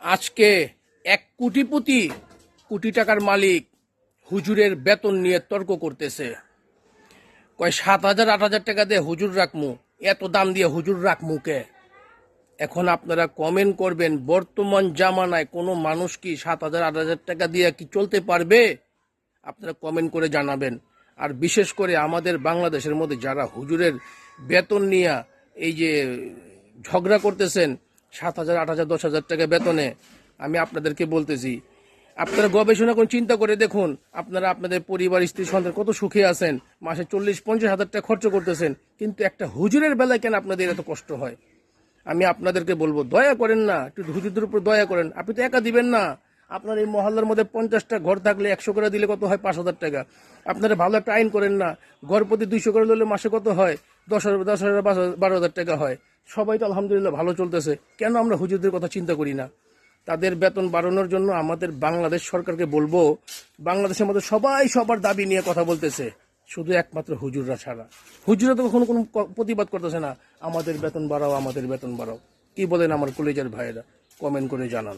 আজকে 1 কোটিপতি, কোটি টাকার মালিক হুজুরের বেতন নিয়ে তর্ক করতেছে। কয় 7,000 8,000 টাকা দিয়ে হুজুর রাখমু, এত দাম দিয়ে হুজুর রাখমু কে? এখন আপনারা কমেন্ট করবেন, বর্তমান জামানায় কোনো মানুষ কি 7,000 8,000 টাকা দিয়ে কি চলতে পারবে? আপনারা কমেন্ট করে জানাবেন। আর বিশেষ করে আমাদের বাংলাদেশের মধ্যে যারা হুজুরের বেতন নিয়ে এই যে ঝগড়া করতেছেন, 7,000 8,000 10,000 টাকা বেতনে, আমি আপনাদেরকে বলতেছি, আপনারা গবেষণা করে চিন্তা করে দেখুন, আপনারা আপনাদের পরিবার স্ত্রী সন্তান কত সুখে আছেন, মাসে 40-50 হাজার টাকা খরচ করতেছেন, কিন্তু একটা হুজুরের বেলায় কেন আপনাদের এত কষ্ট হয়? আমি আপনাদেরকে বলবো, দয়া করেন না, একটু হুজুরদের উপর দয়া করেন। আপনি তো একা দিবেন না, আপনার এই মহল্লার মধ্যে 50টা ঘর থাকলে 100 করে দিলে কত হয়? 5,000 টাকা। আপনারা ভালো একটা আইন করেন না, ঘর প্রতি 200 করে দিলে মাসে কত হয়? 10,000 12,000 টাকা হয়। সবাই তো আলহামদুলিল্লাহ ভালো চলতেছে, কেন আমরা হুজুরদের কথা চিন্তা করি না? তাদের বেতন বাড়ানোর জন্য আমাদের বাংলাদেশ সরকারকে বলবো, বাংলাদেশের মধ্যে সবাই সবার দাবি নিয়ে কথা বলতেছে, শুধু একমাত্র হুজুররা ছাড়া। হুজুররা তো কখনো কোনো প্রতিবাদ করতেছে না, আমাদের বেতন বাড়াও, আমাদের বেতন বাড়াও। কি বলেন আমার কলেজের ভাইয়েরা? কমেন্ট করে জানান।